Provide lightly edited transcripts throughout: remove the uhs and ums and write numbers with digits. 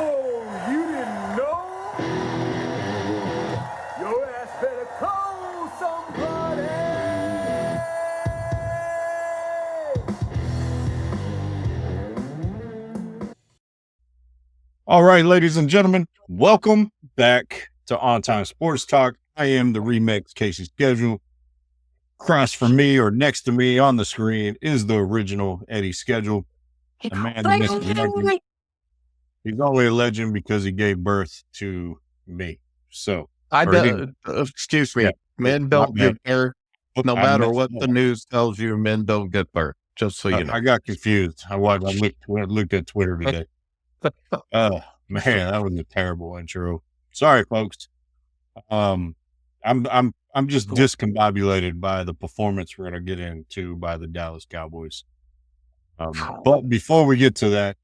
Oh, you didn't know? Your ass better call somebody. All right, ladies and gentlemen, welcome back to On Time Sports Talk. I am the remix Casey Schedule. Across from me or next to me on the screen is the original Eddie Schedule. The man, the myth, the legend. He's only a legend because he gave birth to me. So, excuse me, yeah, men don't my bad. give birth. No I matter messed what up. the news tells you, men don't get birth. Just so you know. I got confused. I looked at Twitter today. Oh man, that was a terrible intro. Sorry, folks. I'm just discombobulated by the performance we're gonna get into by the Dallas Cowboys. But before we get to that,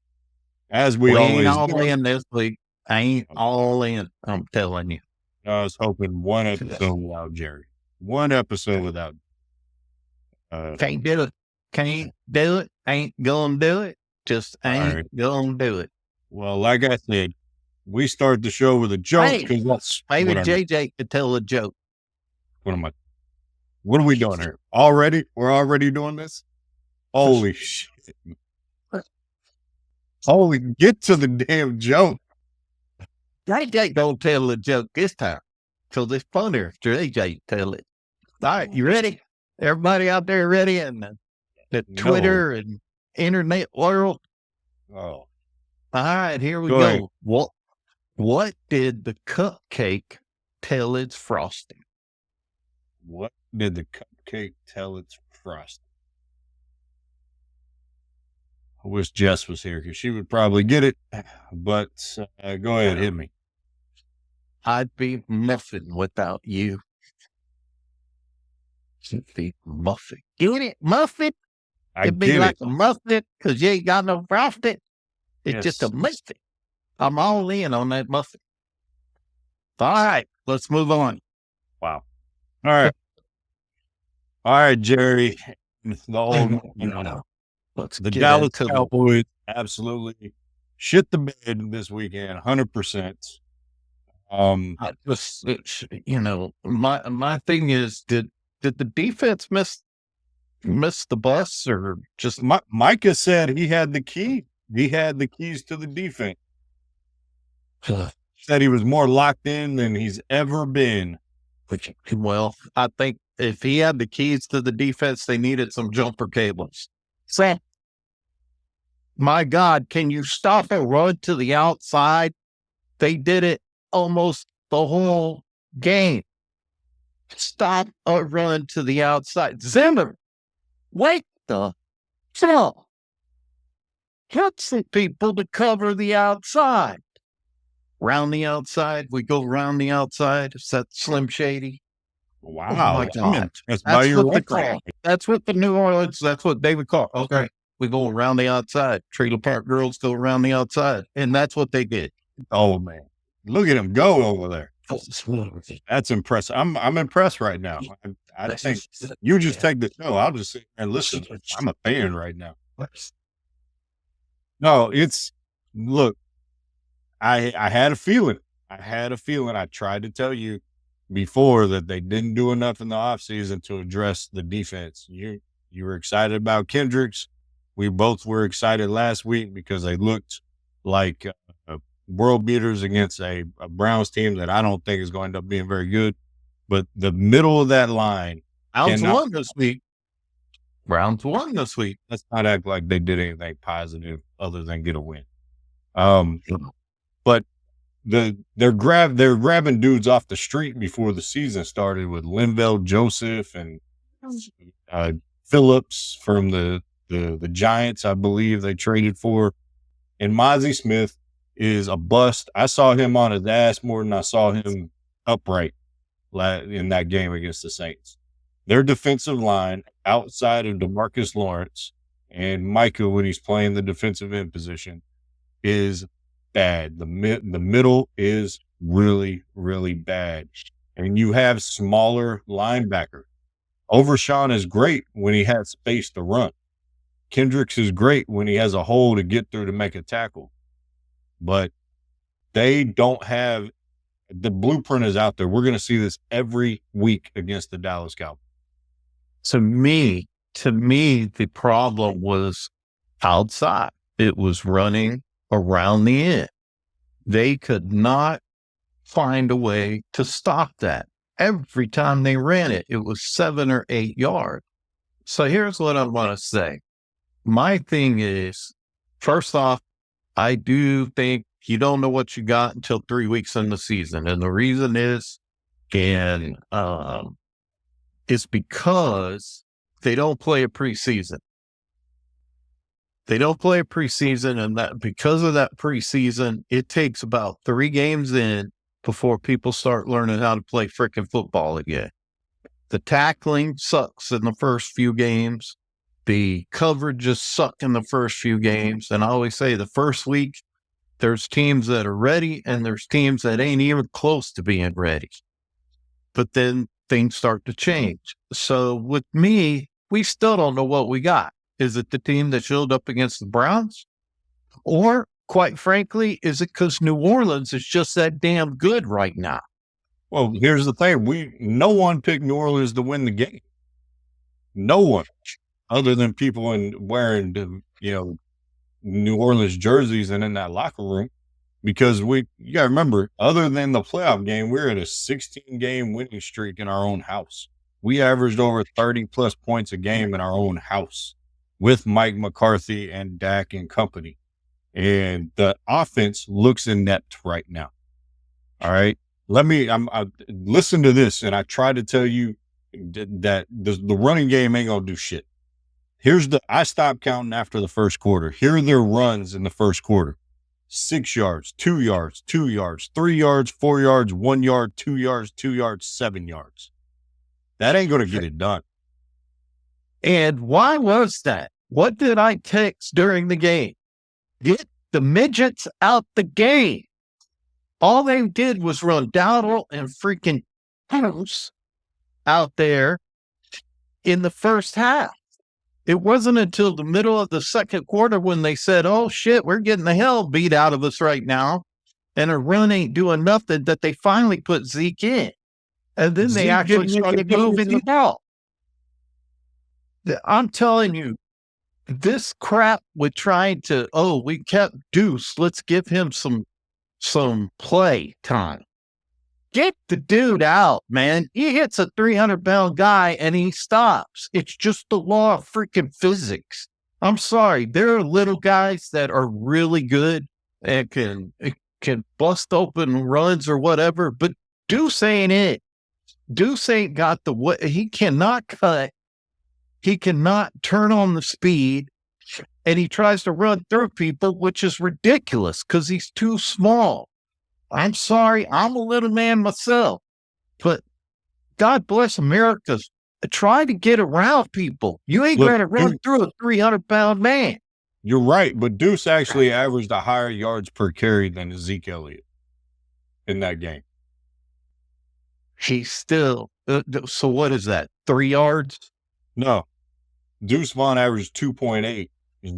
as we ain't always all do, in this week. I ain't all in. I'm telling you. I was hoping one episode without Jerry. One episode without. Can't do it. Can't do it. Ain't gonna do it. Just ain't gonna do it. Well, like I said, we start the show with a joke because that's maybe JJ could tell a joke. What are we doing here? Already? We're already doing this? Holy shit. Holy, get to the damn joke. JJ don't tell a joke this time. Because it's funnier if JJ tell it. All right, you ready? Everybody out there ready? And the Twitter and internet world? Oh. All right, here we go. What did the cupcake tell its frosting? What did the cupcake tell its frosting? I wish Jess was here because she would probably get it, but go ahead, hit me. I'd be muffin without you. It'd be muffin. Get it? Muffin? It'd be like a muffin because you ain't got no frosting. It's just a muffin. I'm all in on that muffin. All right, let's move on. Wow. All right, Jerry. The Dallas Cowboys absolutely shit the bed this weekend, 100%. My thing is, did the defense miss the bus or just? Micah said he had the key. He had the keys to the defense. Said he was more locked in than he's ever been. Well, I think if he had the keys to the defense, they needed some jumper cables. So, my God, can you stop and run to the outside? They did it almost the whole game. Stop or run to the outside. Zimmer, wake the hell. Get some people to cover the outside. Round the outside. We go round the outside. Is that Slim Shady? Wow. Oh my God. That's what they call. That's what the New Orleans, that's what they would call. Okay. We go around the outside. Trailer Park Girls go around the outside. And that's what they did. Oh, man. Look at him go over there. That's impressive. I'm impressed right now. I think you just take the show. I'll just sit and listen. I'm a fan right now. No, look, I had a feeling. I tried to tell you before that they didn't do enough in the offseason to address the defense. You were excited about Kendricks. We both were excited last week because they looked like world beaters against a Browns team that I don't think is going to end up being very good. But the middle of that line. Browns won this week. Let's not act like they did anything positive other than get a win. But they're grabbing dudes off the street before the season started with Linval Joseph and Phillips from the Giants, I believe they traded for. And Mozzie Smith is a bust. I saw him on his ass more than I saw him upright in that game against the Saints. Their defensive line outside of DeMarcus Lawrence and Micah when he's playing the defensive end position is bad. The middle is really, really bad. And you have smaller linebacker. Overshawn is great when he has space to run. Kendricks is great when he has a hole to get through to make a tackle. But They don't have the blueprint is out there. We're going to see this every week against the Dallas Cowboys. To me, the problem was outside. It was running around the end. They could not find a way to stop that. Every time they ran it, it was 7 or 8 yards. So here's what I want to say. My thing is, first off, I do think you don't know what you got until 3 weeks in the season. And the reason is, it's because they don't play a preseason. They don't play a preseason, and that because of that preseason, it takes about 3 games in before people start learning how to play freaking football again. The tackling sucks in the first few games. The coverages suck in the first few games. And I always say the first week, there's teams that are ready and there's teams that ain't even close to being ready. But then things start to change. So with me, we still don't know what we got. Is it the team that showed up against the Browns? Or, quite frankly, is it because New Orleans is just that damn good right now? Well, here's the thing. No one picked New Orleans to win the game. No one, other than people wearing the, New Orleans jerseys and in that locker room. Because you got to remember, other than the playoff game, we're at a 16-game winning streak in our own house. We averaged over 30-plus points a game in our own house with Mike McCarthy and Dak and company. And the offense looks inept right now. All right. I listen to this, and I try to tell you that the running game ain't going to do shit. I stopped counting after the first quarter. Here are their runs in the first quarter. 6 yards, 2 yards, 2 yards, 3 yards, 4 yards, 1 yard, 2 yards, 2 yards, 7 yards. That ain't going to get it done. And why was that? What did I text during the game? Get the midgets out the game. All they did was run Dowdle and freaking House out there in the first half. It wasn't until the middle of the second quarter when they said, oh shit, we're getting the hell beat out of us right now. And our run ain't doing nothing, that they finally put Zeke in. And then they actually started moving the ball. I'm telling you, this crap with trying to, we kept Deuce, let's give him some play time. Get the dude out, man. He hits a 300-pound guy and he stops. It's just the law of freaking physics. I'm sorry. There are little guys that are really good and can bust open runs or whatever, but Deuce ain't it. Deuce ain't got the way. He cannot cut. He cannot turn on the speed, and he tries to run through people, which is ridiculous because he's too small. I'm sorry, I'm a little man myself, but God bless America. Try to get around people. You ain't going to run through a 300-pound man. You're right, but Deuce actually averaged a higher yards per carry than Zeke Elliott in that game. He's still, so what is that, 3 yards? No. Deuce Vaughn averaged 2.8.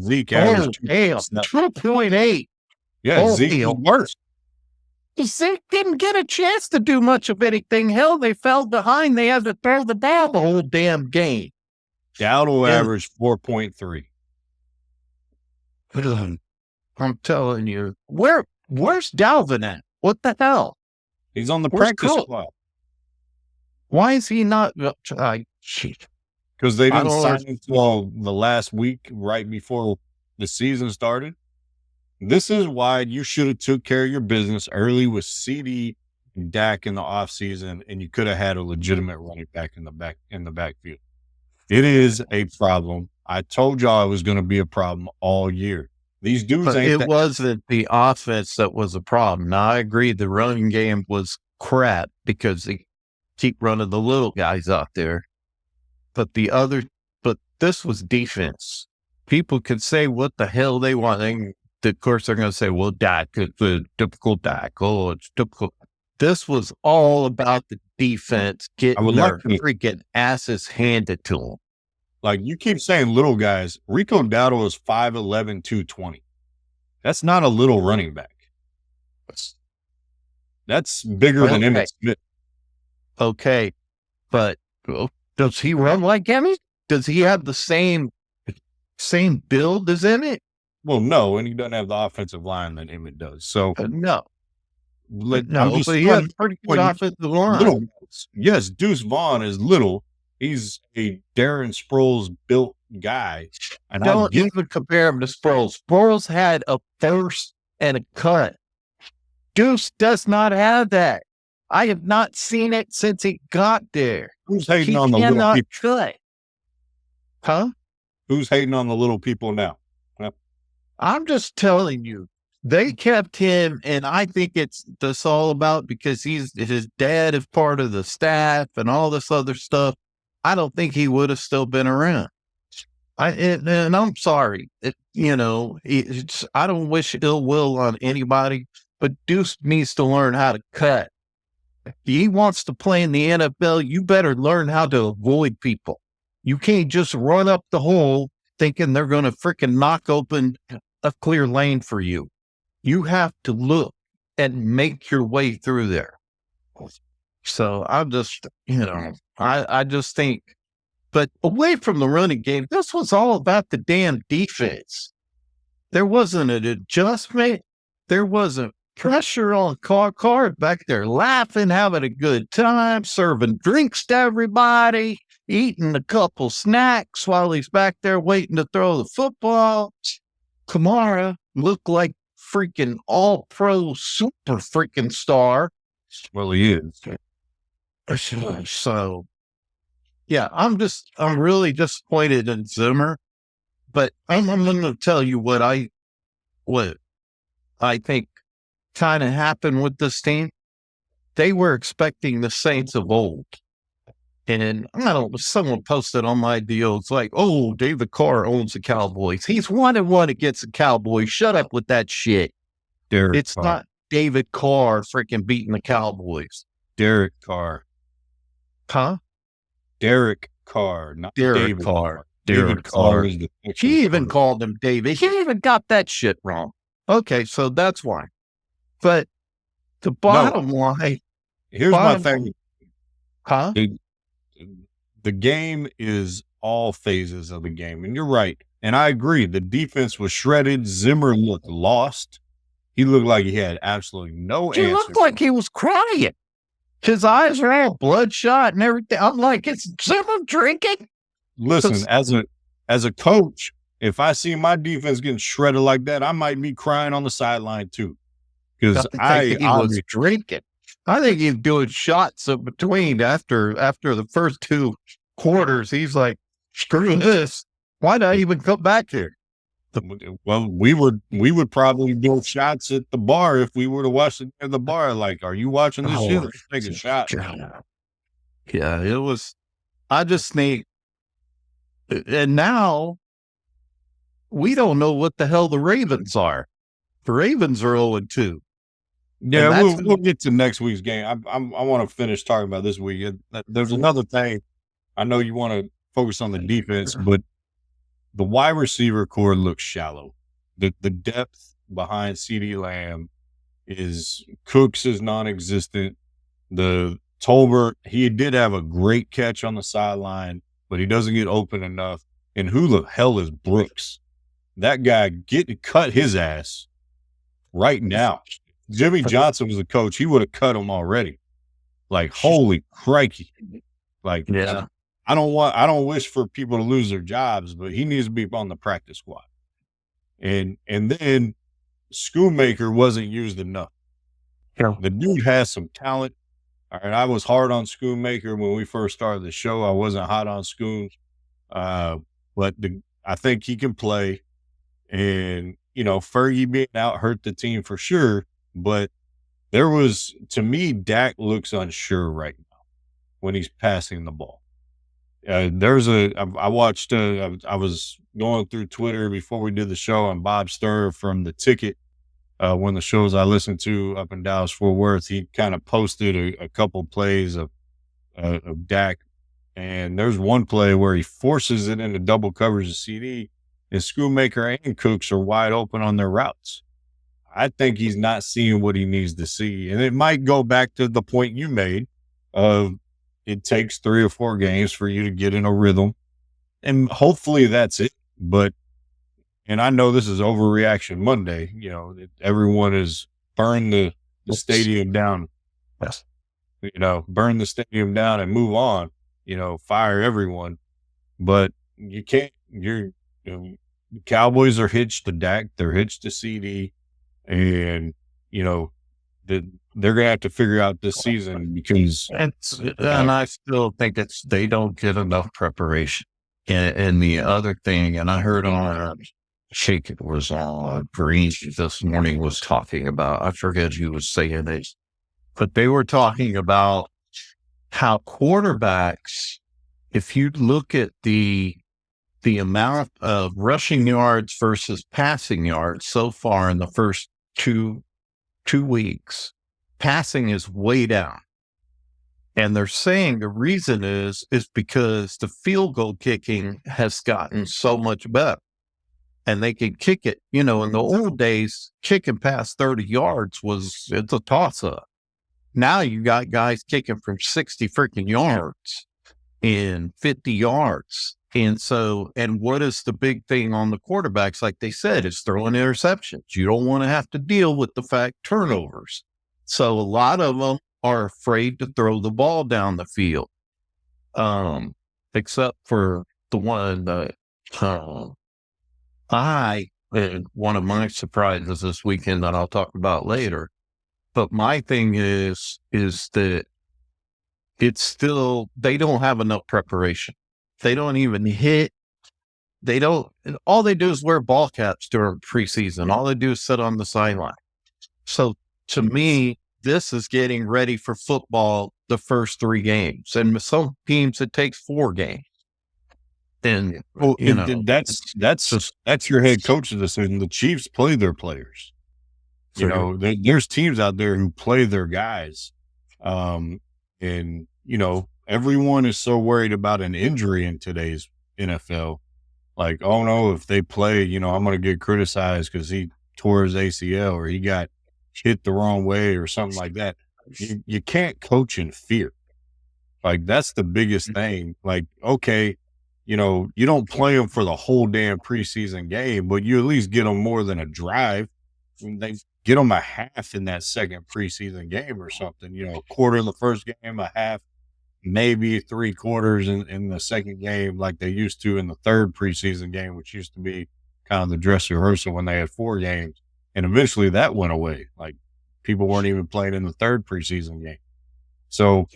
Zeke averaged 2.8. Yeah, Zeke was worse. Zeke didn't get a chance to do much of anything. Hell, they fell behind. They had to throw the ball the whole damn game. Dowdle averaged 4.3. I'm telling you, where's Dalvin at? What the hell? He's on the practice squad. Why is he not? Because they didn't sign him until the last week, right before the season started. This is why you should have took care of your business early with CD and Dak in the offseason, and you could have had a legitimate running back in the backfield. It is a problem. I told y'all it was going to be a problem all year. These dudes ain't. Wasn't the offense that was a problem. Now I agree the running game was crap because they keep running the little guys out there. But this was defense. People could say what the hell they want. Of course, they're going to say, well, Dak, it's a typical Dak. Oh, it's typical. This was all about the defense getting their freaking asses handed to them. Like you keep saying little guys, Rico Dowdle is 5'11", 220. That's not a little running back. That's bigger than Okay. Emmitt Smith. Okay. But does he run like Emmett? Does he have the same build as Emmett? Well, no, and he doesn't have the offensive line that Emmett does. So No. I'm No, just but he trying has to pretty good point offensive line. little guys. Yes, Deuce Vaughn is little. He's a Darren Sproles built guy. And I Don't get even compare him to Sproles. Sproles had a first and a cut. Deuce does not have that. I have not seen it since he got there. who's hating He on the little cannot people. cut. Huh? Who's hating on the little people now? I'm just telling you, they kept him, and I think it's this all about because his dad is part of the staff and all this other stuff. I don't think he would have still been around. And I'm sorry, I don't wish ill will on anybody, but Deuce needs to learn how to cut. If he wants to play in the NFL, you better learn how to avoid people. You can't just run up the hole thinking they're going to freaking knock open a clear lane for you. You have to look and make your way through there. So I'm just, I just think, but away from the running game, this was all about the damn defense. There wasn't an adjustment. There wasn't pressure on Carr back there laughing, having a good time, serving drinks to everybody, eating a couple snacks while he's back there waiting to throw the football. Kamara looked like freaking all-pro super freaking star. Well, he is. So, yeah, I'm really disappointed in Zimmer, but I'm going to tell you what I think kind of happened with this team. They were expecting the Saints of old. And I don't know, someone posted on my deal, it's like, oh, David Carr owns the Cowboys. He's 1-1 against the Cowboys. Shut up with that shit. It's Carr. not David Carr freaking beating the Cowboys. Derek Carr. Huh? Derek Carr, not Derek David Carr. David Carr is the He even called him David. He even got that shit wrong. Okay, so that's why. But the bottom line. Here's my thing. Huh? The game is all phases of the game. And you're right. And I agree. The defense was shredded. Zimmer looked lost. He looked like he had absolutely no answer. He looked like he was crying. His eyes are all bloodshot and everything. I'm like, is Zimmer drinking? Listen, as a coach, if I see my defense getting shredded like that, I might be crying on the sideline too. Because he was drinking. I think he's doing shots in between after the first two quarters. He's like, screw this. Why did I even come back here? Well, we would probably do shots at the bar if we were to watch it at the bar. Like, are you watching this shit? Let's take a shot. Yeah, it was. I just think, and now we don't know what the hell the Ravens are. The Ravens are 0-2. Yeah, we'll get to next week's game. I want to finish talking about this week. There's another thing. I know you want to focus on the defense, but the wide receiver core looks shallow. The depth behind CeeDee Lamb Cooks is non-existent. The Tolbert, he did have a great catch on the sideline, but he doesn't get open enough. And who the hell is Brooks? That guy cut his ass right now. Jimmy Johnson was the coach. He would have cut him already. Like, holy crikey. Like, yeah. I don't wish for people to lose their jobs, but he needs to be on the practice squad. And then Schoonmaker wasn't used enough. Yeah. The dude has some talent. All right, I was hard on Schoonmaker when we first started the show. I wasn't hot on Schoon. But I think he can play. And, Fergie being out hurt the team for sure. But to me, Dak looks unsure right now when he's passing the ball. I watched, I was going through Twitter before we did the show, and Bob Stern from The Ticket, one of the shows I listened to up in Dallas Fort Worth, he kind of posted a couple plays of Dak. And there's one play where he forces it into double coverage of CD, and Schoonmaker and Cooks are wide open on their routes. I think he's not seeing what he needs to see. And it might go back to the point you made of it takes 3 or 4 games for you to get in a rhythm. And hopefully that's it. But, and I know this is overreaction Monday, everyone is burn the stadium down. Yes. Burn the stadium down and move on, fire everyone. But you can't, the Cowboys are hitched to Dak, they're hitched to CD, and, they're going to have to figure out this season because. And I still think they don't get enough preparation. And the other thing, and I heard on Shake It was on Green this morning was talking about, I forget who was saying it, but they were talking about how quarterbacks, if you look at the amount of rushing yards versus passing yards so far in the first two weeks, passing is way down. And they're saying the reason is because the field goal kicking has gotten so much better. And they can kick it, in the old days, kicking past 30 yards it's a toss-up. Now you got guys kicking from 60 freaking yards and 50 yards. And what is the big thing on the quarterbacks, like they said, is throwing interceptions. You don't want to have to deal with the fact turnovers. So a lot of them are afraid to throw the ball down the field. Except for the one that one of my surprises this weekend that I'll talk about later. But my thing is that it's still, they don't have enough preparation. They don't even hit. All they do is wear ball caps during preseason. All they do is sit on the sideline. So to me, this is getting ready for football the first 3 games. And some teams, it takes 4 games. And that's your head coach's decision. The Chiefs play their players. There's teams out there who play their guys. And everyone is so worried about an injury in today's NFL. Like, oh no, if they play, I'm going to get criticized because he tore his ACL or he got hit the wrong way or something like that. You can't coach in fear. Like, that's the biggest thing. Like, okay, you don't play them for the whole damn preseason game, but you at least get them more than a drive. They get them a half in that second preseason game or something, a quarter in the first game, a half, maybe 3 quarters in the second game, like they used to in the third preseason game, which used to be kind of the dress rehearsal when they had 4 games. And eventually that went away. Like, people weren't even playing in the third preseason game. So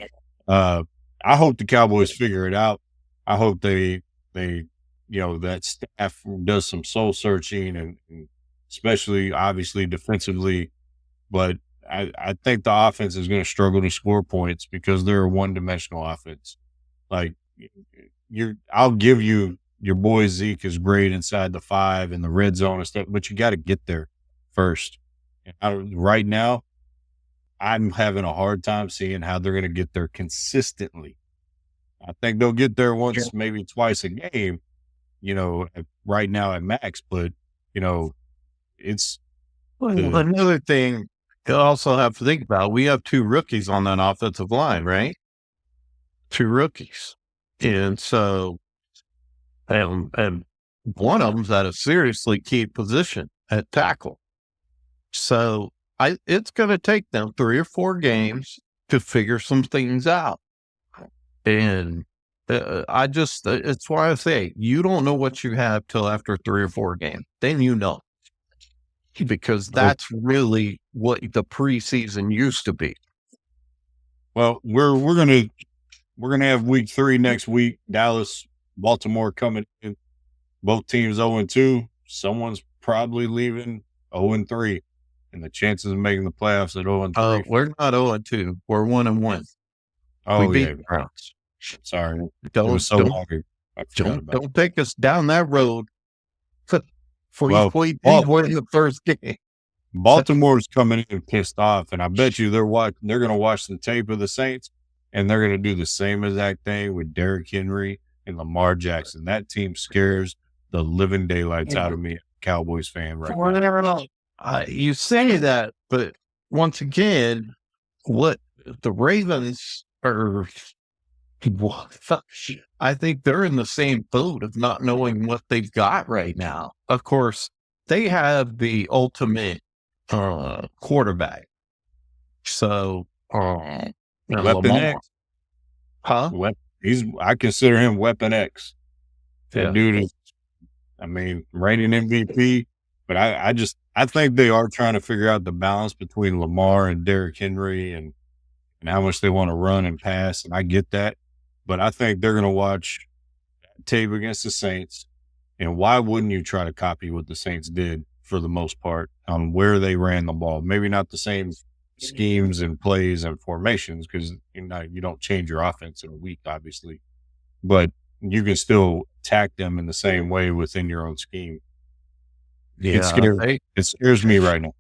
I hope the Cowboys figure it out. I hope they that staff does some soul searching and especially obviously defensively. But I think the offense is going to struggle to score points because they're a one-dimensional offense. Like, I'll give you your boy Zeke is great inside the 5 and the red zone and stuff, but you got to get there first. Right now, I'm having a hard time seeing how they're going to get there consistently. I think they'll get there once, maybe twice a game, right now at max, but, it's another thing you also have to think about. We have 2 rookies on that offensive line, right? 2 rookies. And so, and one of them's at a seriously key position at tackle. So it's going to take them 3 or 4 games to figure some things out. And it's why I say, you don't know what you have till after 3 or 4 games. Then because that's really what the preseason used to be. Well, we're gonna have week 3 next week. Dallas, Baltimore coming in. Both teams 0-2. Someone's probably leaving 0-3, and the chances of making the playoffs at 0-3. We're not 0-2. We're 1-1. Oh, we beat yeah. the Browns. Sorry, it was so long ago. Don't take us down that road. We win the first game. Baltimore's coming in pissed off, and I bet you they're going to watch the tape of the Saints, and they're going to do the same exact thing with Derrick Henry and Lamar Jackson. That team scares the living daylights out of me, Cowboys fan, right now. You say that, but once again, what the Ravens are, I think they're in the same boat of not knowing what they've got right now. Of course, they have the ultimate quarterback. So, Weapon Lamar, X. huh? I consider him Weapon X. That Yeah. dude is, I mean, reigning MVP. But I think they are trying to figure out the balance between Lamar and Derrick Henry and how much they want to run and pass. And I get that. But I think they're going to watch tape against the Saints. And why wouldn't you try to copy what the Saints did for the most part on where they ran the ball? Maybe not the same schemes and plays and formations because you don't change your offense in a week, obviously. But you can still attack them in the same way within your own scheme. Yeah. It scares me right now.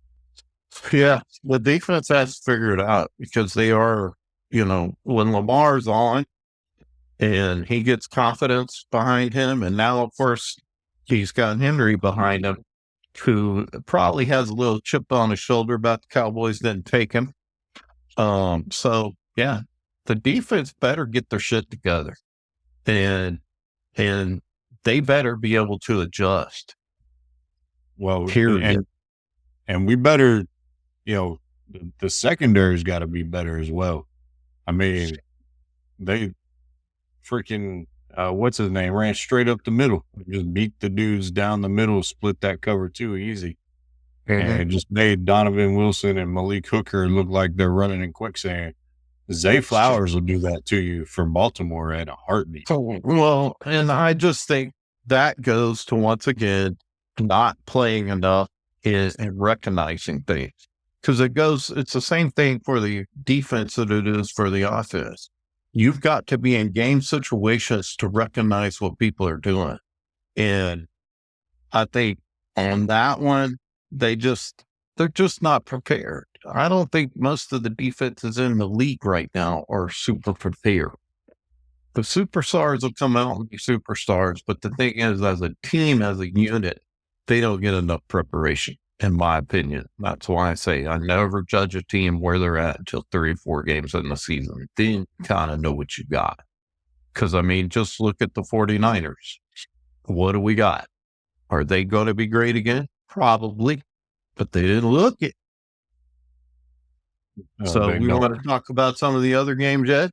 Yeah. The defense has to figure it out because they are, when Lamar's on and he gets confidence behind him, and now, of course, he's got Henry behind him, who probably has a little chip on his shoulder about the Cowboys didn't take him. So yeah, the defense better get their shit together, and they better be able to adjust. Well, Period. and we better, the secondary's got to be better as well. I mean, they freaking what's his name ran straight up the middle, just beat the dudes down the middle, split that cover too easy. And it just made Donovan Wilson and Malik Hooker look like they're running in quicksand. Zay Flowers will do that to you from Baltimore at a heartbeat. Well, and I just think that goes to, once again, not playing enough and recognizing things. Because it's the same thing for the defense that it is for the offense. You've got to be in game situations to recognize what people are doing. And I think on that one, they're just not prepared. I don't think most of the defenses in the league right now are super prepared. The superstars will come out and be superstars, but the thing is, as a team, as a unit, they don't get enough preparation, in my opinion. That's why I say I never judge a team where they're at until 3 or 4 games in the season. Then you kind of know what you got. Because, I mean, just look at the 49ers. What do we got? Are they going to be great again? Probably, but they didn't look it. So we want to talk about some of the other games, Ed?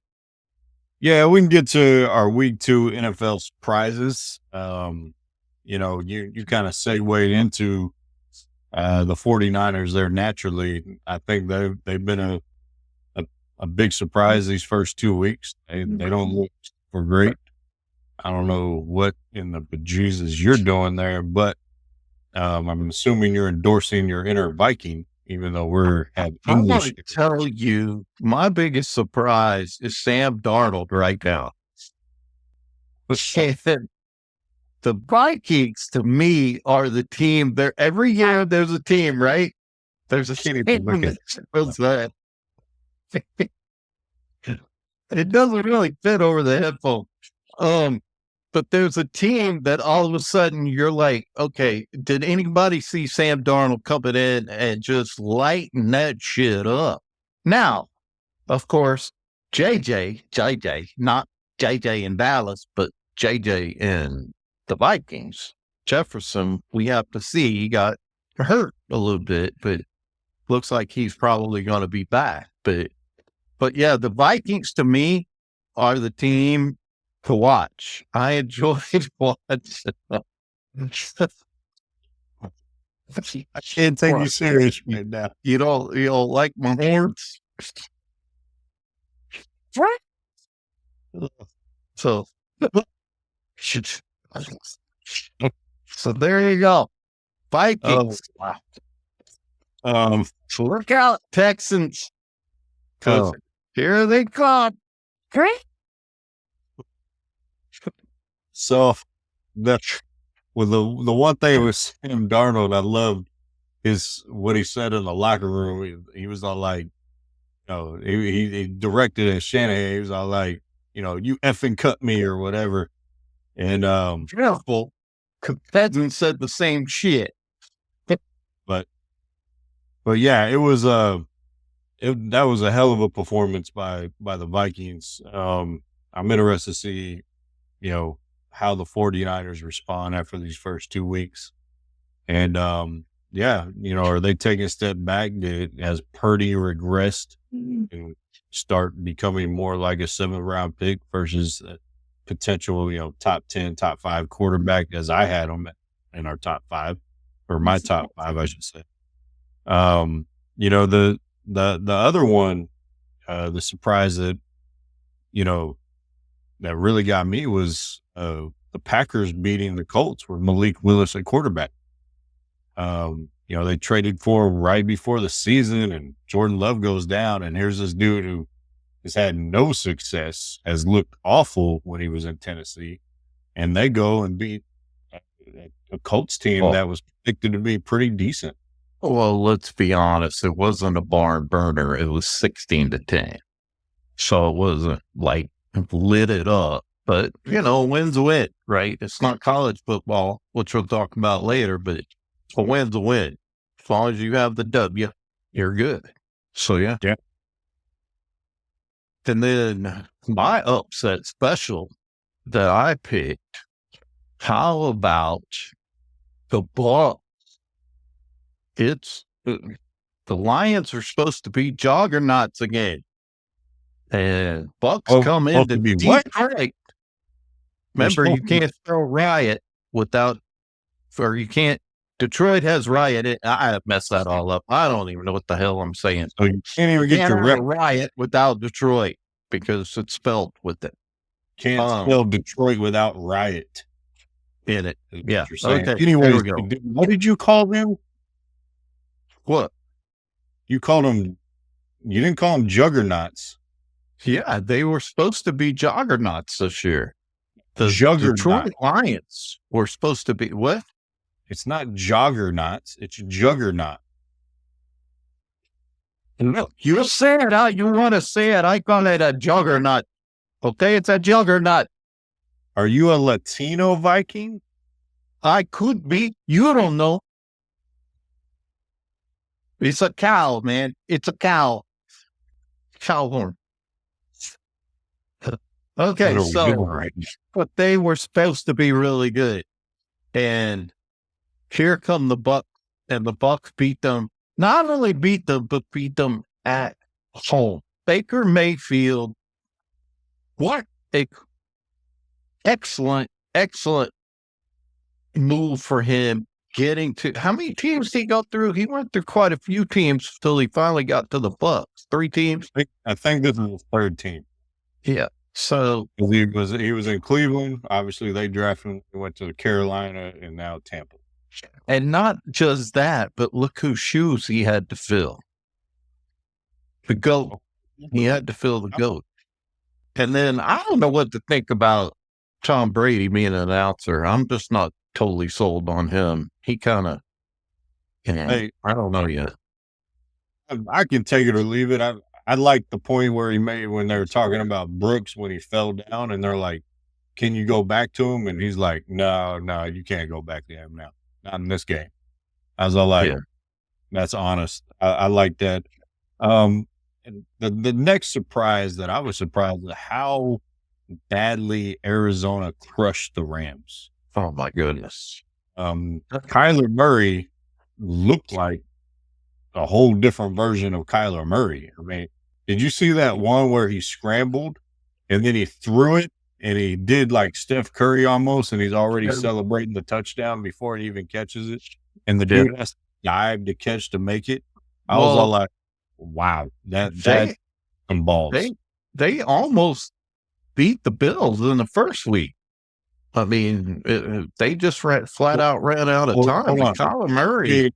Yeah, we can get to our week 2 NFL surprises. You kind of segued into the 49ers there naturally. I think they've been a big surprise these first 2 weeks. They don't look for great. I don't know what in the bejesus you're doing there, but I'm assuming you're endorsing your inner Viking, even though I'm going to tell you, my biggest surprise is Sam Darnold right now. The Vikings, to me, are the team. Every year there's a team, right? There's a team that it doesn't really fit over the headphone. But there's a team that all of a sudden you're like, okay, did anybody see Sam Darnold coming in and just lighten that shit up? Now, of course, JJ, not JJ in Dallas, but JJ in the Vikings. Jefferson, we have to see, he got hurt a little bit, but looks like he's probably going to be back. But yeah, the Vikings to me are the team to watch. I enjoyed watching. I can't take you serious right now. You don't like my horns? So there you go. Vikings. So look out, Texans. Because here they come. Great. So the one thing with Sam Darnold I loved is what he said in the locker room. He was all like, he directed at Shanahan. He was all like, you effing cut me or whatever. And careful, Cousins said the same shit. But But yeah, it was that was a hell of a performance by the Vikings. I'm interested to see, how the 49ers respond after these first 2 weeks. And yeah, are they taking a step back? Has Purdy regressed and start becoming more like a 7th-round pick versus a potential, top 10, top 5 quarterback, as I had him in our top 5, or my top 5, I should say. The other one, the surprise that that really got me was the Packers beating the Colts with Malik Willis at quarterback. They traded for him right before the season, and Jordan Love goes down, and here's this dude who has had no success, has looked awful when he was in Tennessee, and they go and beat a Colts team that was predicted to be pretty decent. Well, let's be honest. It wasn't a barn burner. It was 16-10. So it wasn't like lit it up. But, win's a win, right? It's not college football, which we'll talk about later, but a win's a win. As long as you have the W, you're good. So, yeah. Yeah. And then my upset special that I picked, how about the Bucs? It's the Lions are supposed to be juggernauts again. And Bucs come into Detroit. Remember, you can't throw riot without, or you can't. Detroit has riot. I messed that all up. I don't even know what the hell I'm saying. So you can't even get your riot without Detroit because it's spelled with it. Can't spell Detroit without riot in it. Yeah. Okay. Anyway, what did you call them? What? You called them, you didn't call them juggernauts. Yeah, they were supposed to be juggernauts this year. The Juggernaut. Detroit Lions were supposed to be what? It's not juggernauts. It's juggernaut. Look, you say it. You want to say it. I call it a juggernaut. Okay, it's a juggernaut. Are you a Latino Viking? I could be. You don't know. It's a cow, man. It's a cow. Cow horn. Okay, so but they were supposed to be really good. And here come the Bucs, and the Bucs beat them. Not only beat them, but beat them at home. Baker Mayfield, what a excellent move for him. Getting to how many teams did he go through? He went through quite a few teams till he finally got to the Bucs. 3 teams. I think this is his 3rd team. Yeah. So he was in Cleveland. Obviously, they drafted him. He went to Carolina and now Tampa. And not just that, but look whose shoes he had to fill. The GOAT. He had to fill the GOAT. And then I don't know what to think about Tom Brady being an announcer. I'm just not totally sold on him. He kind of, I don't know yet. I can take it or leave it. I like the point where he made when they were talking about Brooks when he fell down, and they're like, "Can you go back to him?" And he's like, "No, you can't go back to him now. Not in this game." I was all like, "That's honest." I like that. And the next surprise that I was surprised at how badly Arizona crushed the Rams. Oh my goodness. Kyler Murray looked like a whole different version of Kyler Murray. I mean, did you see that one where he scrambled and then he threw it and he did like Steph Curry almost, and he's already celebrating the touchdown before he even catches it? And the dude has to dive to catch to make it. I was all like, wow, that's some balls. They almost beat the Bills in the first week. I mean, they just flat out ran out of time. Kyler Murray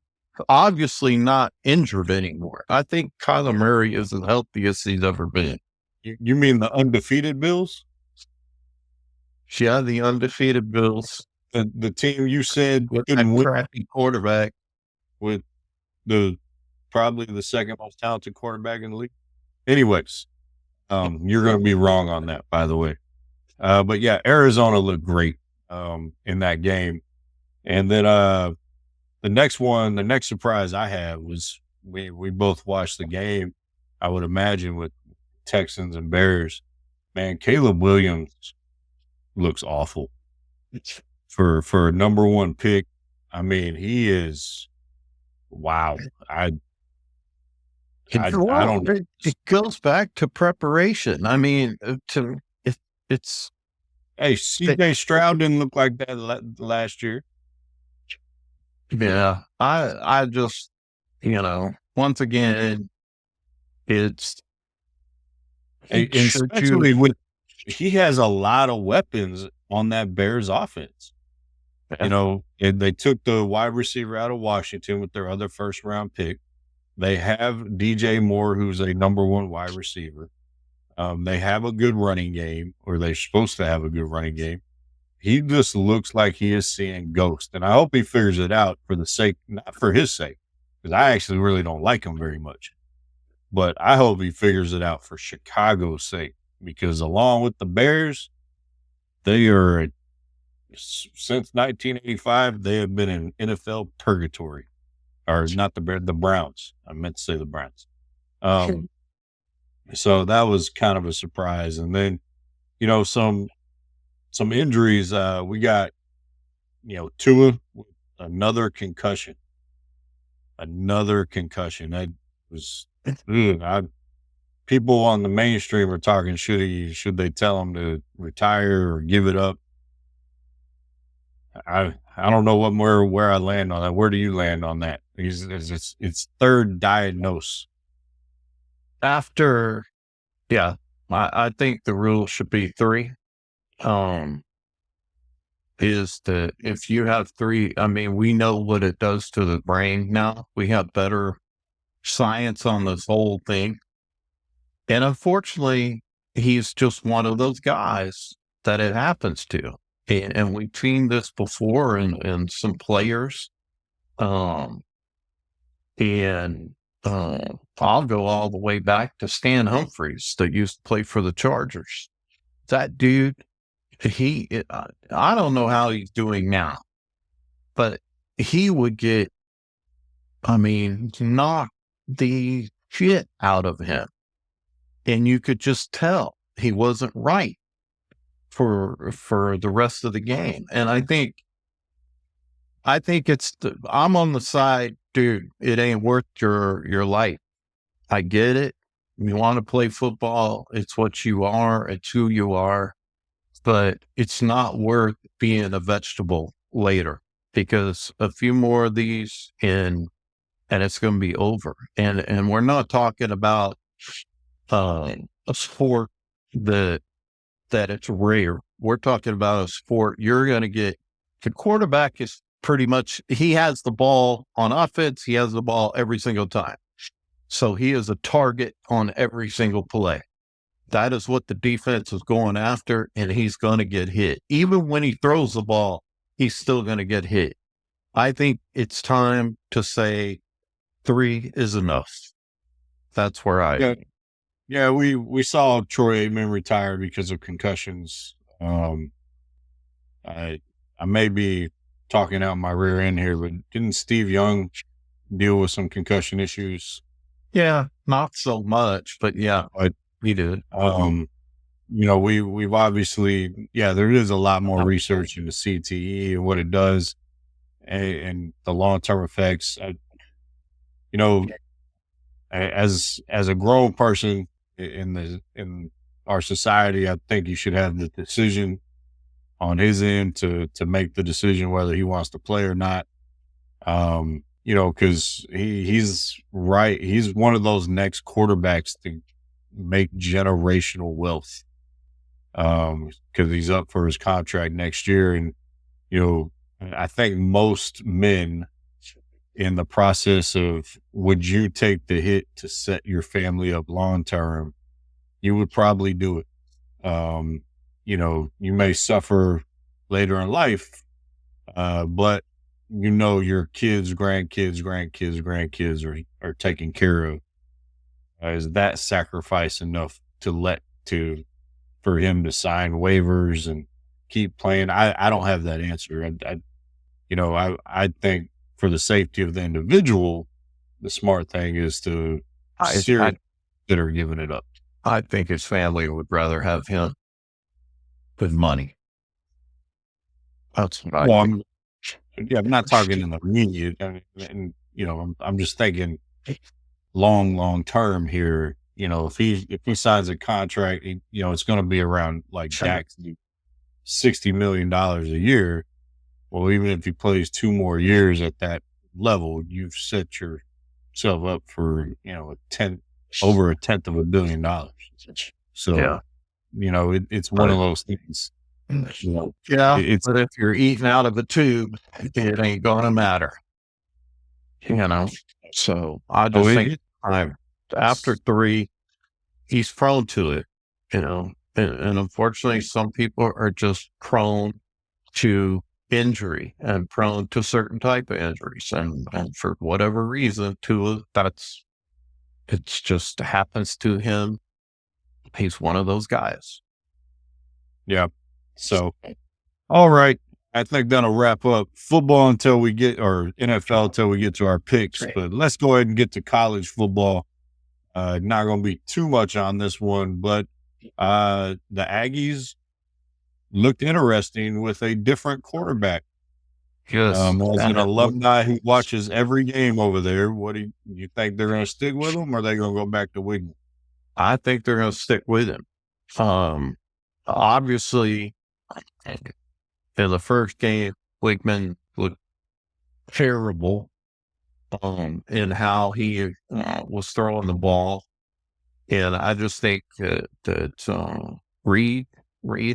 obviously not injured anymore. I think Kyler Murray is the healthiest he's ever been. You mean the undefeated Bills? Yeah, the undefeated Bills. The team you said with that crappy quarterback, with probably the second most talented quarterback in the league. Anyways, you're going to be wrong on that, by the way. But yeah, Arizona looked great in that game. And then the next surprise I had was we both watched the game. I would imagine with Texans and Bears, man, Caleb Williams looks awful for a number one pick. I mean, he is wow. I don't. It goes back to preparation. I mean, it's Hey, CJ Stroud didn't look like that last year. yeah. I just once again, it's And especially with he has a lot of weapons on that Bears offense. Yeah. And they took the wide receiver out of Washington with their other first round pick. They have DJ Moore, who's a number one wide receiver. They have a good running game, or they're supposed to have a good running game. He just looks like he is seeing ghosts. And I hope he figures it out for the sake, not for his sake, because I actually really don't like him very much. But I hope he figures it out for Chicago's sake, because along with the Bears, they are, since 1985, they have been in NFL purgatory. Or not the Bears, the Browns. I meant to say the Browns. So that was kind of a surprise. And then, some injuries. We got, Tua with another concussion. That was people on the mainstream are talking. Should they tell him to retire or give it up? I don't know where I land on that. Where do you land on that? It's third diagnose. After, yeah, I think the rule should be 3. Is that if you have 3, I mean, we know what it does to the brain now. We have better science on this whole thing. And unfortunately, he's just one of those guys that it happens to. And we've seen this before in some players. And I'll go all the way back to Stan Humphries that used to play for the Chargers. That dude, I don't know how he's doing now, but he would get, knock the shit out of him. And you could just tell he wasn't right for the rest of the game. And I think I'm on the side, dude, it ain't worth your life. I get it. You want to play football. It's what you are. It's who you are. But it's not worth being a vegetable later, because a few more of these and it's going to be over. And we're not talking about a sport that it's rare. We're talking about a sport you're going to get. The quarterback is pretty much, he has the ball on offense. He has the ball every single time. So he is a target on every single play. That is what the defense is going after, and he's going to get hit. Even when he throws the ball, he's still going to get hit. I think it's time to say 3 is enough. That's where Yeah, we saw Troy Aikman retire because of concussions. I may be talking out my rear end here, but didn't Steve Young deal with some concussion issues? Yeah, not so much, but yeah, he did. We've obviously, there is a lot more research into CTE and what it does and the long-term effects. As a grown person in our society, I think you should have the decision on his end to make the decision whether he wants to play or not. Because he's right. He's one of those next quarterbacks to make generational wealth. Because he's up for his contract next year, and I think most men, in the process of would you take the hit to set your family up long term, you would probably do it. You may suffer later in life, but your kids, grandkids are taken care of. Is that sacrifice enough for him to sign waivers and keep playing? I don't have that answer. I think for the safety of the individual, the smart thing is to I, seriously consider giving it up. I think his family would rather have him than money. That's what I Well, think. I'm not talking in the immediate, and I'm just thinking long term here. If he signs a contract, it's going to be around like Dak's $60 million a year. Well, even if he plays 2 more years at that level, you've set yourself up for over a tenth of $1 billion. So it's one of those things. Yeah, It's but if you're eating out of a tube, it ain't gonna matter. So I just think after 3, he's prone to it. And unfortunately, some people are just prone to injury and prone to certain type of injuries, and for whatever reason, it's just happens to him. He's one of those guys. Yeah. So, all right. I think that'll wrap up football or NFL until we get to our picks. But let's go ahead and get to college football. Not going to be too much on this one, but the Aggies looked interesting with a different quarterback. Yes. As an alumni who watches every game over there, what do you think they're going to stick with him, or are they going to go back to Wiggins? I think they're going to stick with him. Obviously, in the first game, Wiggman looked terrible in how he was throwing the ball. And I just think that Reed,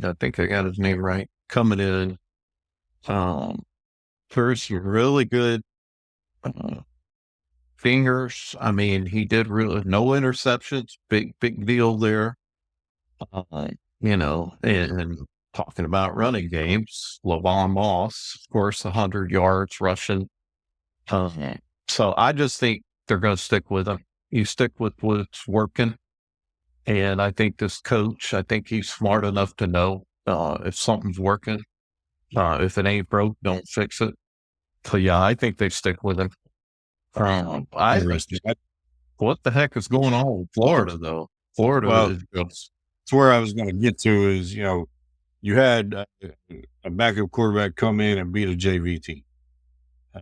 I think I got his name right, coming in, first really good fingers. I mean, he did really no interceptions, big deal there. And talking about running games, Lavon Moss, of course, 100 yards rushing. So I just think they're going to stick with him. You stick with what's working. And I think this coach, he's smart enough to know if something's working. If it ain't broke, don't fix it. So yeah, I think they stick with him. What the heck is going on with Florida, though? Florida is it's where I was going to get to is, you had a backup quarterback come in and beat a JV team.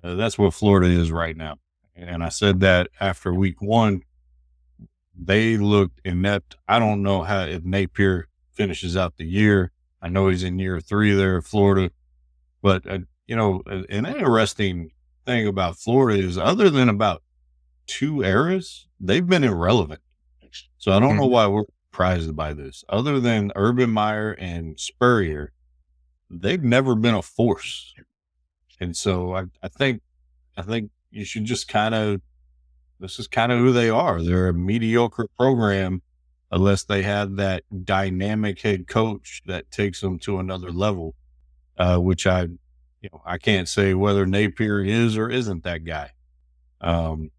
That's what Florida is right now. And I said that after week 1, they looked inept. I don't know if Napier finishes out the year. I know he's in year 3 there at Florida. But, an interesting thing about Florida is other than about 2 eras, they've been irrelevant. So I don't know why we're surprised by this. Other than Urban Meyer and Spurrier, they've never been a force. And so I think you should just this is kind of who they are. They're a mediocre program unless they have that dynamic head coach that takes them to another level, which I can't say whether Napier is or isn't that guy. But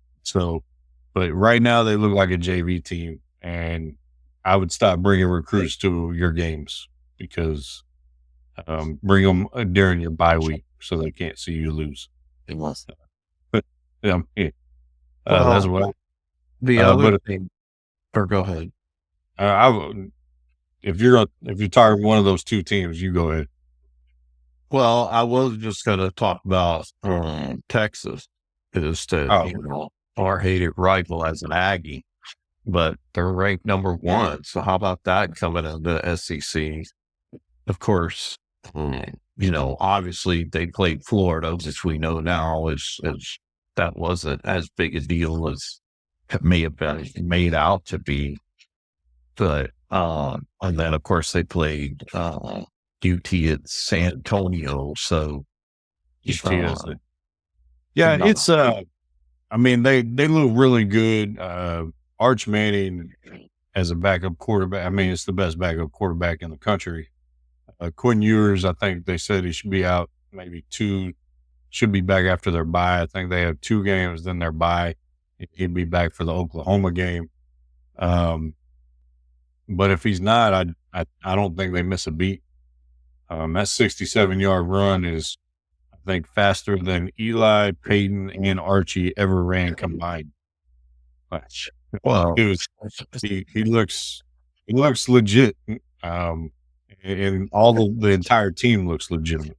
right now they look like a JV team, and I would stop bringing recruits to your games because bring them during your bye week so they can't see you lose. But that's what the other thing. Or go ahead. If you're talking one of those 2 teams, you go ahead. Well, I was just going to talk about Texas is our hated rival as an Aggie, but they're ranked number 1. So how about that coming into the SEC? Of course, obviously they played Florida, which we know now is that wasn't as big a deal as it may have been made out to be. But and then of course they played UT at San Antonio. So yeah, it's I mean they look really good. Arch Manning as a backup quarterback. I mean, it's the best backup quarterback in the country. Quinn Ewers, I think they said he should be out maybe 2, should be back after their bye. I think they have 2 games, then their bye. He'd be back for the Oklahoma game. But if he's not, I don't think they miss a beat. That 67-yard run is, I think, faster than Eli, Peyton, and Archie ever ran combined. Well, Dude, he looks legit. Um, and the entire team looks legitimate.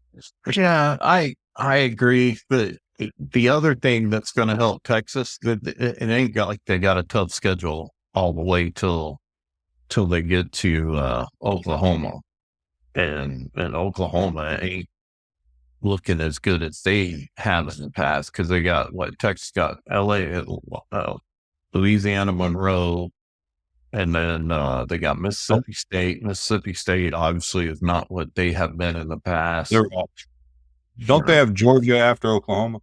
yeah, I agree. But the other thing that's going to help Texas, it ain't got like they got a tough schedule all the way till they get to Oklahoma, and Oklahoma ain't looking as good as they have in the past because they got Texas got L.A., Louisiana Monroe, and then they got Mississippi State. Mississippi State obviously is not what they have been in the past. Don't they have Georgia after Oklahoma?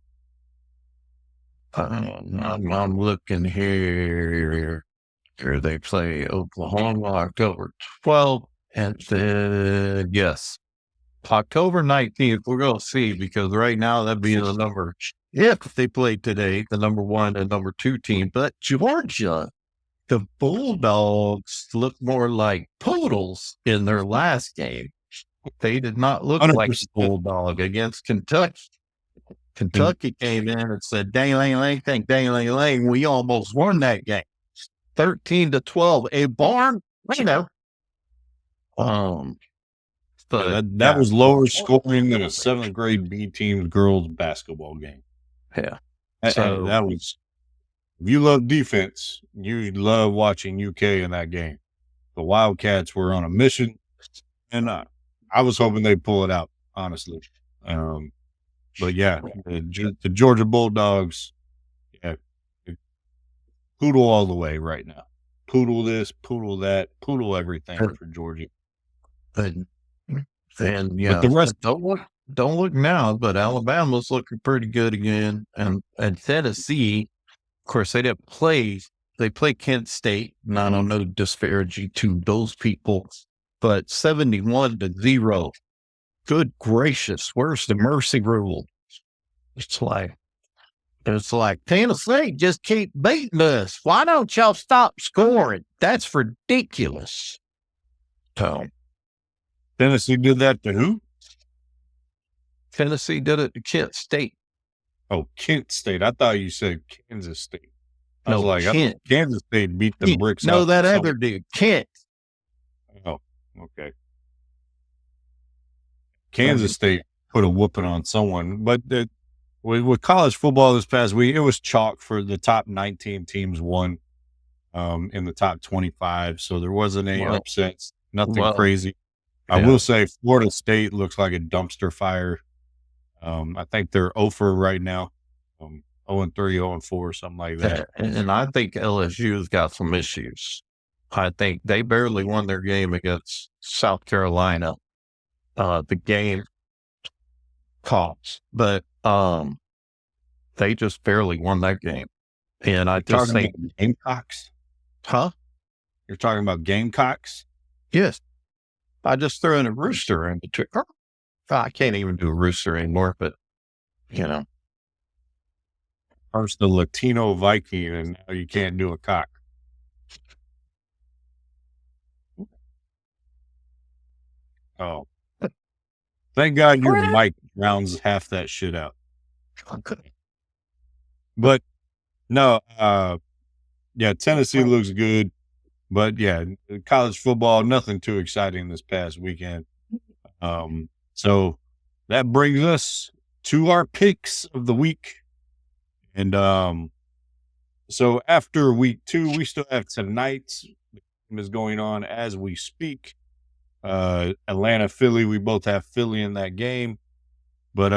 I'm looking here. Here they play Oklahoma October 12th, and then yes, October 19th. We're going to see because right now that'd be the number. If they played today, the number 1 and number 2 team, but Georgia, the Bulldogs look more like poodles in their last game. They did not look 100%. like a bulldog against Kentucky. Kentucky came in and said, dang, we almost won that game. 13-12, a barn, But that was lower scoring than a 7th grade B team girls basketball game. Yeah. So that was, if you love defense, you love watching UK in that game. The Wildcats were on a mission, and I was hoping they'd pull it out, honestly. But yeah, the Georgia Bulldogs, yeah, poodle all the way right now. Poodle this, poodle that, poodle everything for Georgia. And yeah, but the rest don't look now, but Alabama's looking pretty good again, and Tennessee, of course, they didn't play. They play Kent State, and I don't know disparaging to those people, but 71-0. Good gracious, where's the mercy rule? It's like Tennessee just keep beating us. Why don't y'all stop scoring? That's ridiculous. So Tennessee did that to who? Tennessee did it to Kent State. Oh, Kent State. I thought you said Kansas State. I was No, like, Kent. Kansas State beat the bricks out. No, that other dude, Kent. Oh, okay. Kansas State put a whooping on someone, but with college football this past week, it was chalk for the top 19 teams won in the top 25. So there wasn't any upsets, nothing crazy. Yeah. I will say Florida State looks like a dumpster fire. I think they're 0-for right now, 0-3, 0-4, something like that. And I think LSU's got some issues. I think they barely won their game against South Carolina. The game cost, but they just barely won that game. And I just think Gamecocks. Huh? You're talking about Gamecocks? Yes. I just threw in a rooster in between. I can't even do a rooster anymore, but First the Latino Viking, and now you can't do a cock. Oh. Thank God your mic rounds half that shit out. But no, yeah, Tennessee looks good. But yeah, college football, nothing too exciting this past weekend. So that brings us to our picks of the week. And so after week 2, we still have tonight's game is going on as we speak. Atlanta, Philly, we both have Philly in that game. But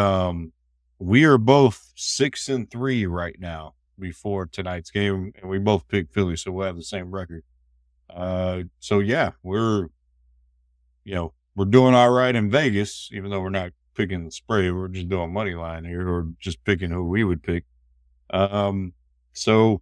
we are both 6-3 right now before tonight's game, and we both picked Philly, so we'll have the same record. So yeah, we're doing all right in Vegas, even though we're not picking the spread. We're just doing money line here, or just picking who we would pick. So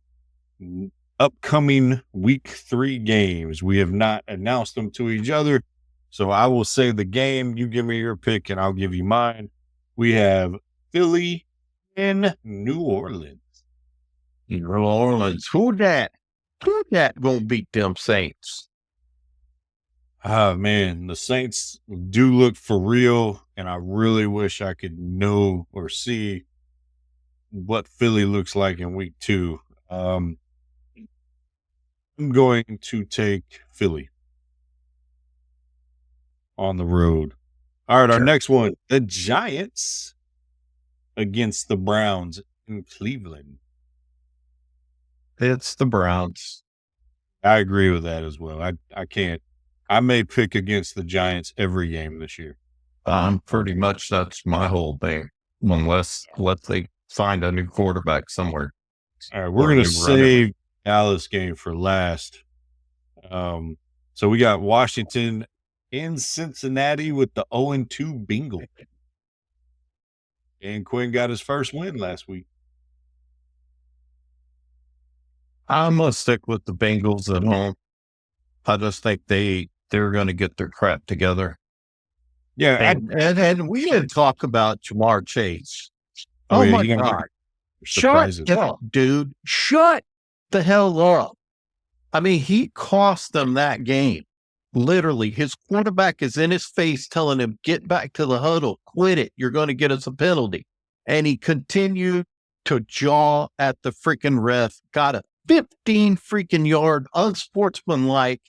upcoming week 3 games, we have not announced them to each other. So I will say the game, you give me your pick and I'll give you mine. We have Philly in New Orleans. New Orleans. Who that gonna beat them Saints? Ah, man, the Saints do look for real, and I really wish I could know or see what Philly looks like in week 2. I'm going to take Philly on the road. All right, our next one, the Giants against the Browns in Cleveland. It's the Browns. I agree with that as well. I can't. I may pick against the Giants every game this year. Pretty much that's my whole thing, unless they find a new quarterback somewhere. All right, we're going to save Dallas game for last. So we got Washington in Cincinnati with the 0-2 Bengals. And Quinn got his first win last week. I'm going to stick with the Bengals at home. I just think they're going to get their crap together. Yeah. And we didn't talk about Jamar Chase. Oh yeah, my God. Shut up, dude. Shut the hell up. I mean, he cost them that game. Literally, his quarterback is in his face telling him, get back to the huddle, quit it. You're going to get us a penalty. And he continued to jaw at the freaking ref, got a 15 freaking yard, unsportsmanlike,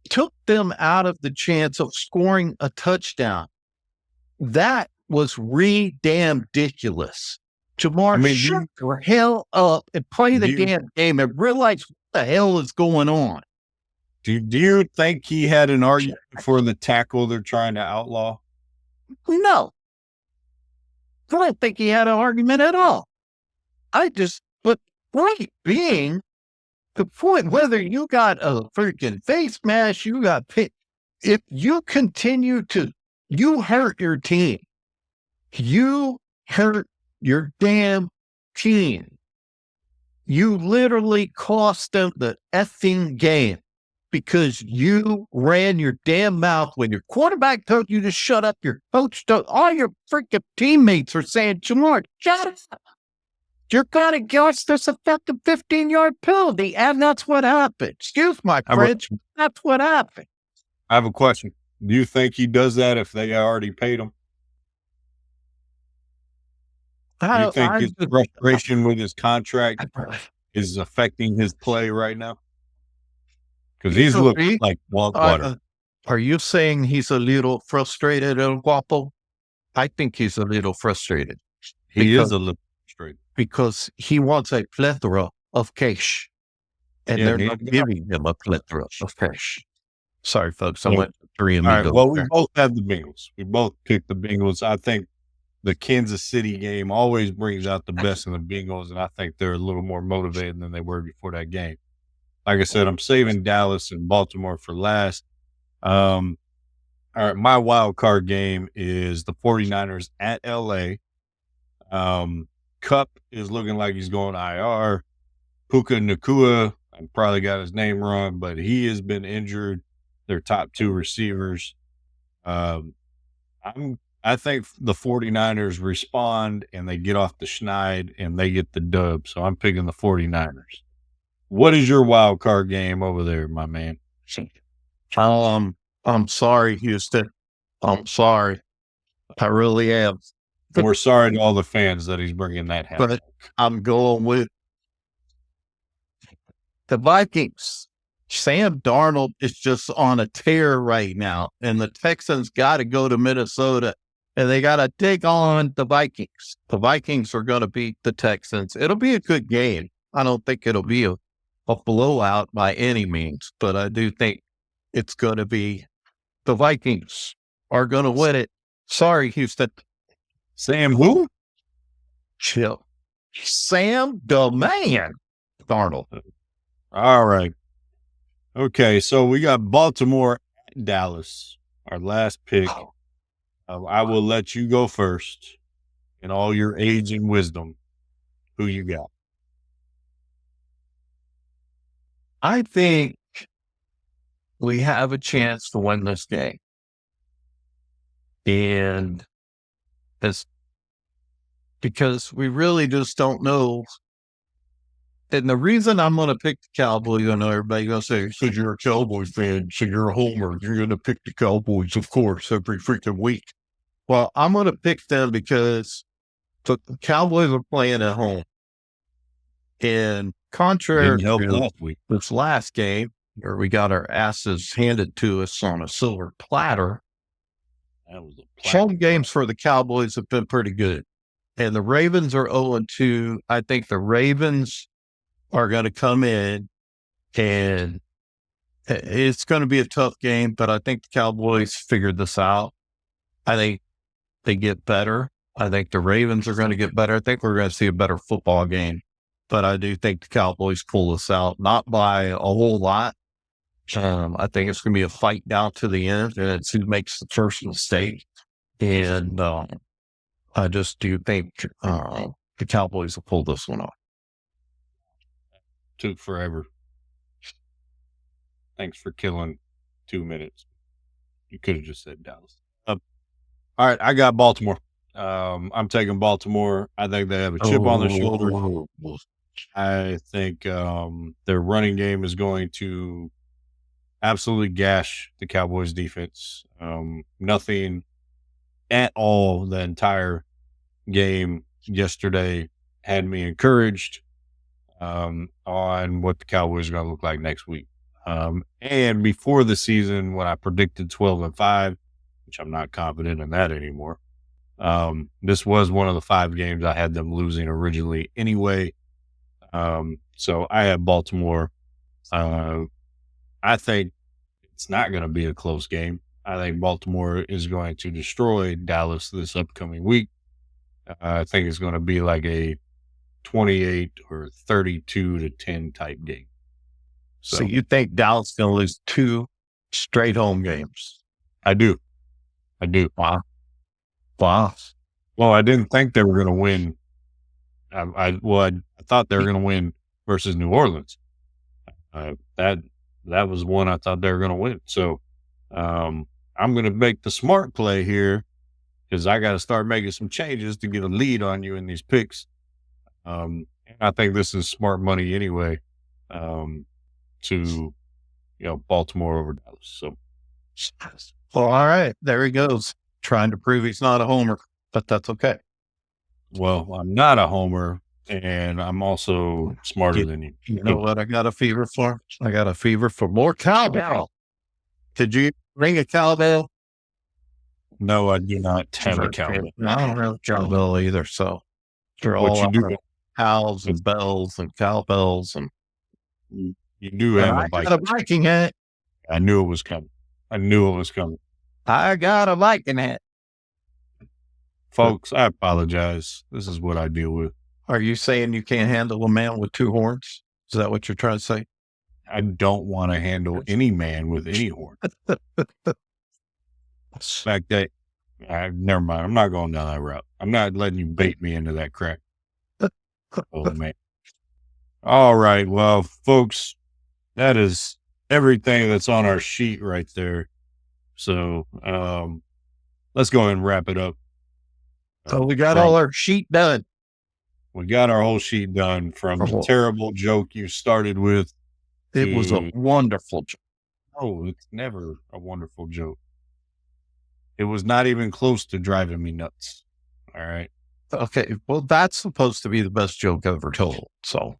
took them out of the chance of scoring a touchdown. That was damn ridiculous. Jamar, shut your hell up and play the damn game and realize what the hell is going on. Do you think he had an argument for the tackle they're trying to outlaw? No. I don't think he had an argument at all. But point being, the point, whether you got a freaking face mask, you got picked, if you continue you hurt your team. You hurt your damn team. You literally cost them the effing game because you ran your damn mouth when your quarterback told you to shut up. Your coach all your freaking teammates are saying, Jamar, shut up. You're going to get this effective 15-yard penalty. And that's what happened. Excuse my French. That's what happened. I have a question. Do you think he does that if they already paid him? Do you think his frustration with his contract is affecting his play right now? Because he's looking like water. Are you saying he's a little frustrated, El Guapo? I think he's a little frustrated. He is a little frustrated. Because he wants a plethora of cash. And they're not giving him a plethora of cash. Sorry, folks. I went 3 All right. Well, we both have the Bengals. We both picked the Bengals. I think the Kansas City game always brings out the best in the Bengals, and I think they're a little more motivated than they were before that game. Like I said, I'm saving Dallas and Baltimore for last. All right, my wild card game is the 49ers at LA. Cup is looking like he's going IR. Puka Nacua, I probably got his name wrong, but he has been injured. Their top 2 receivers. I think the 49ers respond and they get off the schneid and they get the dub. So I'm picking the 49ers. What is your wild card game over there, my man? I'm sorry, Houston. I'm sorry. I really am. We're sorry to all the fans that he's bringing that happen. But I'm going with the Vikings. Sam Darnold is just on a tear right now, and the Texans got to go to Minnesota, and they got to take on the Vikings. The Vikings are going to beat the Texans. It'll be a good game. I don't think it'll be a blowout by any means, but I do think it's going to be the Vikings are going to win it. Sorry, Houston. Sam who? Chill. Sam the man. Darnold. All right. Okay, so we got Baltimore at Dallas, our last pick. I will let you go first in all your age and wisdom. Who you got? I think we have a chance to win this game. And it's because we really just don't know. And the reason I'm going to pick the Cowboys, I know everybody's going to say, because you're a Cowboys fan, so you're a homer, you're going to pick the Cowboys, of course, every freaking week. Well, I'm going to pick them because the Cowboys are playing at home. And Contrary Didn't help to last week. this last game where we got our asses handed to us on a silver platter, That was a home games for the Cowboys have been pretty good. And the Ravens are 0-2. I think the Ravens are going to come in and it's going to be a tough game, but I think the Cowboys figured this out. I think they get better. I think the Ravens are going to get better. I think we're going to see a better football game. But I do think the Cowboys pull this out, not by a whole lot. I think it's going to be a fight down to the end, and it's who makes the first mistake. And I just do think the Cowboys will pull this one off. Took forever. Thanks for killing 2 minutes. You could have just said Dallas. All right, I got Baltimore. I'm taking Baltimore. I think they have a chip on their shoulder. I think their running game is going to absolutely gash the Cowboys defense. Nothing at all the entire game yesterday had me encouraged on what the Cowboys are going to look like next week. And before the season, when I predicted 12-5, which I'm not confident in that anymore, this was one of the 5 games I had them losing originally anyway. So I have Baltimore. I think it's not going to be a close game. I think Baltimore is going to destroy Dallas this upcoming week. I think it's going to be like a 28 or 32-10 type game. So you think Dallas is going to lose 2 straight home games? I do. Wow. Well, I didn't think they were going to win. I thought they were going to win versus New Orleans. That was one I thought they were going to win. So I'm going to make the smart play here because I got to start making some changes to get a lead on you in these picks. And I think this is smart money anyway. To Baltimore over Dallas. So, well, all right, there he goes, trying to prove he's not a homer, but that's okay. Well, I'm not a homer, and I'm also smarter than you. You know what I got a fever for? I got a fever for more cowbell. Could you ring a cowbell? No, I do not have a cowbell. I don't have a cowbell either. So they're What all you do? cows and bells and cowbells, and you do have I got a Viking hat. I knew it was coming. I got a Viking hat. Folks, I apologize. This is what I deal with. Are you saying you can't handle a man with 2 horns? Is that what you're trying to say? I don't want to handle any man with any horn. In fact, never mind. I'm not going down that route. I'm not letting you bait me into that crap. Oh, man. All right. Well, folks, that is everything that's on our sheet right there. So let's go ahead and wrap it up. So we got all our sheet done. We got our whole sheet done from the terrible joke you started with. It was a wonderful joke. Oh, it's never a wonderful joke. It was not even close to driving me nuts. All right. Okay. Well, that's supposed to be the best joke ever told. So,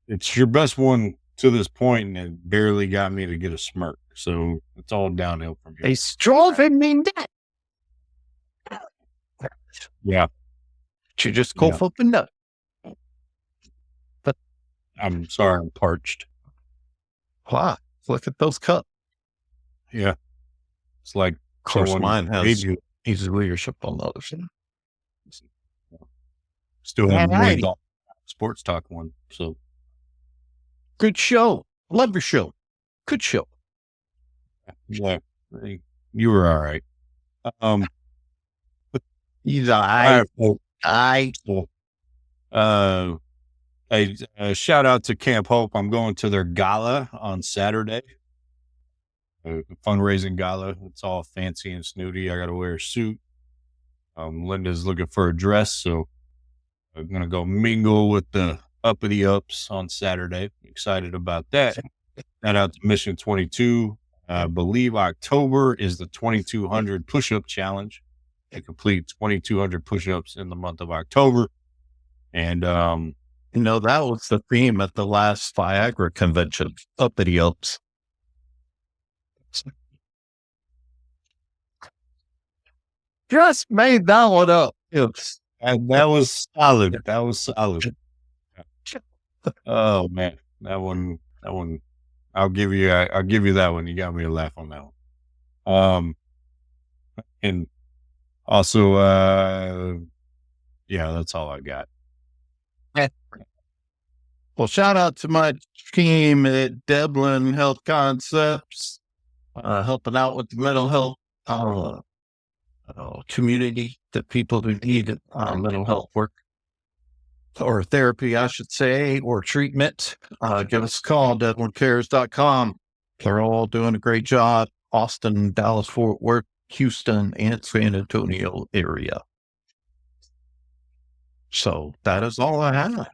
it's your best one to this point, and it barely got me to get a smirk. So it's all downhill from here. He's driving me nuts. Yeah. You just cough up a nut. But I'm sorry, I'm parched. Wow. Look at those cups. Yeah. It's like, of course, mine has easy leadership on the other side. Still haven't on sports talk one. So good show. Love your show. Good show. Yeah. You were all right. He's all right. A shout out to Camp Hope. I'm going to their gala on Saturday. A fundraising gala. It's all fancy and snooty. I got to wear a suit. Linda's looking for a dress, so I'm going to go mingle with the uppity ups on Saturday. Excited about that. Shout out to Mission 22. I believe October is the 2,200 push-up challenge. I complete 2,200 push-ups in the month of October. And You know, that was the theme at the last Viagra convention, uppity ups. Just made that one up. Oops. And that was solid. That was solid. Oh man, that one. I'll give you that one. You got me to laugh on that one. And also, yeah, that's all I got. Well, shout out to my team at Devlin Health Concepts, helping out with the mental health community, the people who need mental health work or therapy, I should say, or treatment. Give us a call, devlincares.com. They're all doing a great job. Austin, Dallas, Fort Worth, Houston, and San Antonio area. So that is all I have.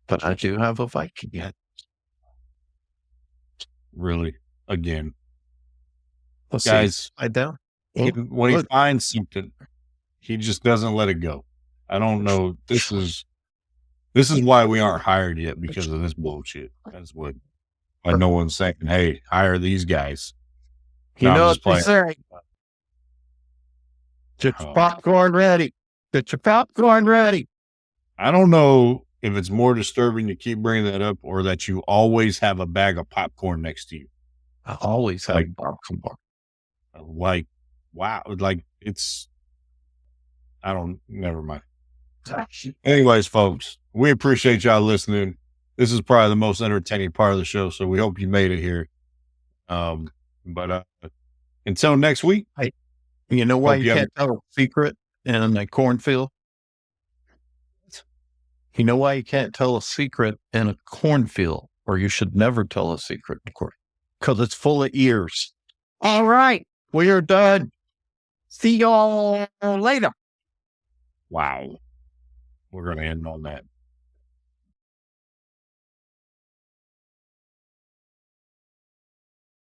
But I do have a Viking yet. Really, again, Let's guys. see. I don't. When he finds something, he just doesn't let it go. I don't know. This is why we aren't hired yet, because of this bullshit. That's why no one's saying, "Hey, hire these guys." You know what they say. Get your popcorn ready. Get your popcorn ready. I don't know if it's more disturbing to keep bringing that up, or that you always have a bag of popcorn next to you. I always have popcorn. Like, wow. Like, never mind. Anyways, folks, we appreciate y'all listening. This is probably the most entertaining part of the show, so we hope you made it here. But until next week. You know why you can't tell a secret in a cornfield? You know why you can't tell a secret in a cornfield, or you should never tell a secret in a cornfield? Because it's full of ears. All right, we are done. See y'all later. Wow. We're going to end on that.